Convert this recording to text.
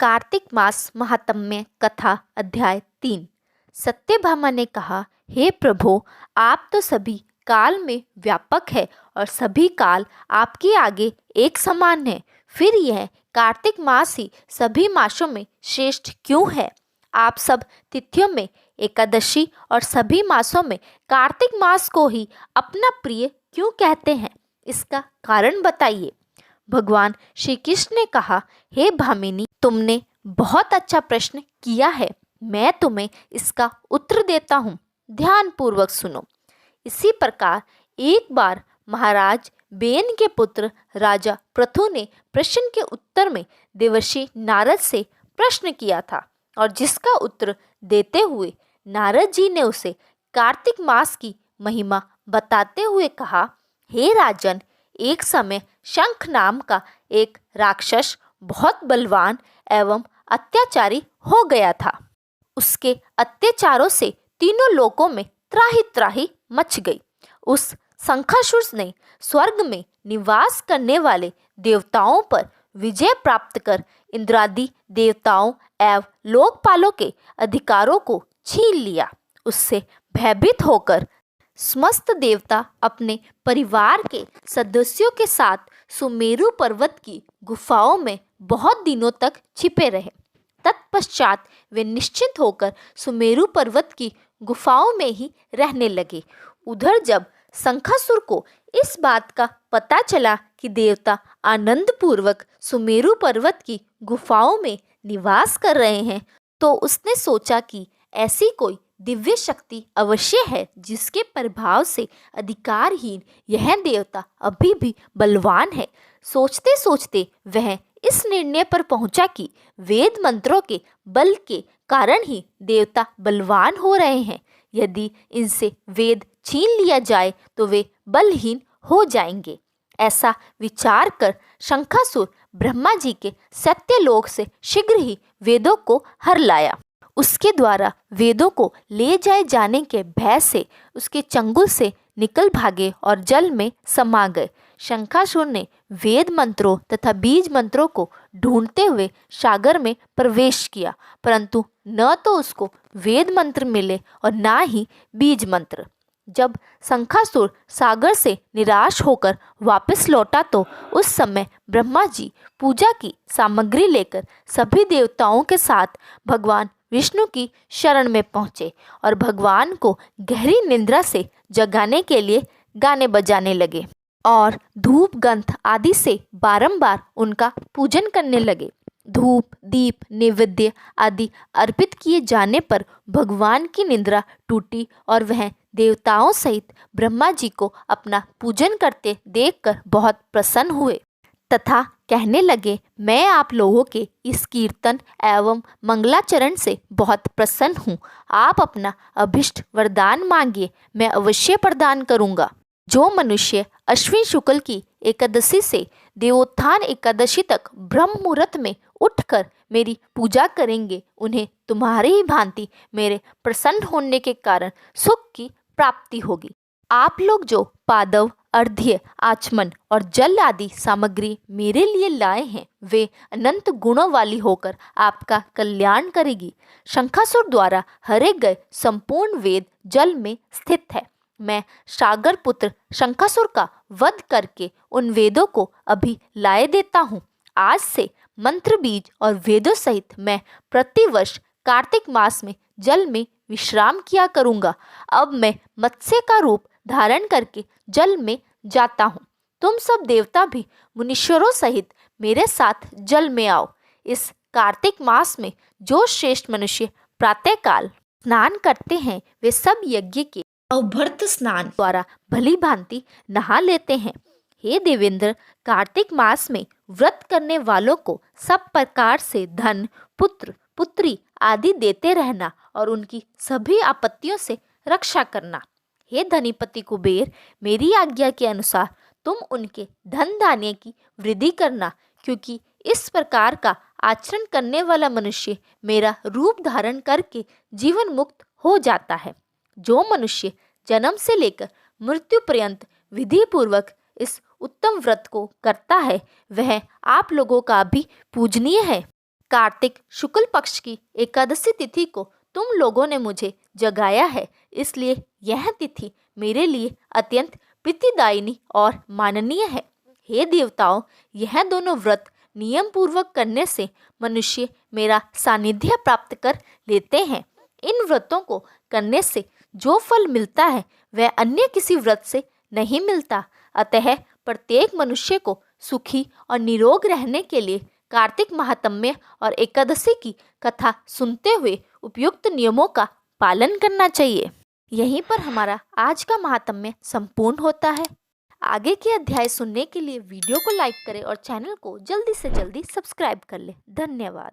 कार्तिक मास महात्म्य कथा अध्याय 3। सत्यभामा ने कहा, हे प्रभु, आप तो सभी काल में व्यापक है और सभी काल आपके आगे एक समान है। फिर यह कार्तिक मास ही सभी मासों में श्रेष्ठ क्यों है? आप सब तिथियों में एकादशी और सभी मासों में कार्तिक मास को ही अपना प्रिय क्यों कहते हैं? इसका कारण बताइए। भगवान श्री कृष्ण ने कहा, हे भामिनी, तुमने बहुत अच्छा प्रश्न किया है। मैं तुम्हें इसका उत्तर देता हूँ, ध्यान पूर्वक सुनो। इसी प्रकार एक बार महाराज बेन के पुत्र राजा पृथु ने प्रश्न के उत्तर में देवर्षि नारद से प्रश्न किया था और जिसका उत्तर देते हुए नारद जी ने उसे कार्तिक मास की महिमा बताते हुए कहा, हे राजन, एक समय शंख नाम का एक राक्षस बहुत बलवान एवं अत्याचारी हो गया था। उसके अत्याचारों से तीनों लोकों में त्राही त्राही मच गई। उस शंखासुर ने स्वर्ग में निवास करने वाले देवताओं पर विजय प्राप्त कर इंद्रादि देवताओं एवं लोकपालों के अधिकारों को छीन लिया। उससे भयभीत होकर समस्त देवता अपने परिवार के सदस्यों के साथ सुमेरु पर्वत की गुफाओं में बहुत दिनों तक छिपे रहे। तत्पश्चात वे निश्चिंत होकर सुमेरु पर्वत की गुफाओं में ही रहने लगे। उधर जब शंखासुर को इस बात का पता चला कि देवता आनंद पूर्वक सुमेरु पर्वत की गुफाओं में निवास कर रहे हैं, तो उसने सोचा कि ऐसी कोई दिव्य शक्ति अवश्य है जिसके प्रभाव से अधिकारहीन यह देवता अभी भी बलवान है। सोचते सोचते वह इस निर्णय पर पहुंचा कि वेद मंत्रों के बल के कारण ही देवता बलवान हो रहे हैं। यदि इनसे वेद छीन लिया जाए तो वे बलहीन हो जाएंगे। ऐसा विचार कर शंखासुर ब्रह्मा जी के सत्यलोक से शीघ्र ही वेदों को हर लाया। उसके द्वारा वेदों को ले जाए जाने के भय से उसके चंगुल से निकल भागे और जल में समा गए। शंखासुर ने वेद मंत्रों तथा बीज मंत्रों को ढूंढते हुए सागर में प्रवेश किया, परंतु न तो उसको वेद मंत्र मिले और ना ही बीज मंत्र। जब शंखासुर सागर से निराश होकर वापस लौटा तो उस समय ब्रह्मा जी पूजा की सामग्री लेकर सभी देवताओं के साथ भगवान विष्णु की शरण में पहुँचे और भगवान को गहरी निद्रा से जगाने के लिए गाने बजाने लगे और धूप गंध आदि से बारंबार उनका पूजन करने लगे। धूप दीप नैवेद्य आदि अर्पित किए जाने पर भगवान की निद्रा टूटी और वह देवताओं सहित ब्रह्मा जी को अपना पूजन करते देखकर बहुत प्रसन्न हुए तथा कहने लगे, मैं आप लोगों के इस कीर्तन एवं मंगलाचरण से बहुत प्रसन्न हूँ। आप अपना अभिष्ट वरदान मांगिए, मैं अवश्य प्रदान करूँगा। जो मनुष्य अश्विन शुक्ल की एकादशी से देवोत्थान एकादशी तक ब्रह्म मुहूर्त में उठकर मेरी पूजा करेंगे, उन्हें तुम्हारी ही भांति मेरे प्रसन्न होने के कारण सुख की प्राप्ति होगी। आप लोग जो पादव अर्घ्य आचमन और जल आदि सामग्री मेरे लिए लाए हैं, वे अनंत गुणों वाली होकर आपका कल्याण करेगी। शंखासुर द्वारा हरे गए संपूर्ण वेद जल में स्थित है। मैं सागर पुत्र शंखासुर का वध करके उन वेदों को अभी लाए देता हूँ। आज से मंत्र बीज और वेदों सहित मैं प्रतिवर्ष कार्तिक मास में जल में विश्राम किया करूँगा। अब मैं मत्स्य का रूप धारण करके जल में जाता हूँ। तुम सब देवता भी मुनीश्वरों सहित मेरे साथ जल में आओ। इस कार्तिक मास में जो श्रेष्ठ मनुष्य प्रातःकाल स्नान करते हैं, वे सब यज्ञ के अभ्यर्थ स्नान द्वारा भली भांति नहा लेते हैं। हे देवेंद्र, कार्तिक मास में व्रत करने वालों को सब प्रकार से धन पुत्र पुत्री आदि देते रहना और उनकी सभी आपत्तियों से रक्षा करना। हे धनीपति कुबेर, मेरी आज्ञा के अनुसार तुम उनके धन धान्य की वृद्धि करना, क्योंकि इस प्रकार का आचरण करने वाला मनुष्य मेरा रूप धारण करके जीवन मुक्त हो जाता है। जो मनुष्य जन्म से लेकर मृत्यु पर्यंत विधि पूर्वक इस उत्तम व्रत को करता है, वह आप लोगों का भी पूजनीय है। कार्तिक शुक्ल पक्ष की एकादशी तिथि को तुम लोगों ने मुझे जगाया है, इसलिए यह तिथि मेरे लिए अत्यंत प्रीतिदायिनी और माननीय है। हे देवताओं, यह दोनों व्रत नियम पूर्वक करने से मनुष्य मेरा सानिध्य प्राप्त कर लेते हैं। इन व्रतों को करने से जो फल मिलता है वह अन्य किसी व्रत से नहीं मिलता। अतः प्रत्येक मनुष्य को सुखी और निरोग रहने के लिए कार्तिक महात्म्य और एकादशी की कथा सुनते हुए उपयुक्त नियमों का पालन करना चाहिए। यहीं पर हमारा आज का महात्म्य संपूर्ण होता है। आगे के अध्याय सुनने के लिए वीडियो को लाइक करें और चैनल को जल्दी से जल्दी सब्सक्राइब कर लें। धन्यवाद।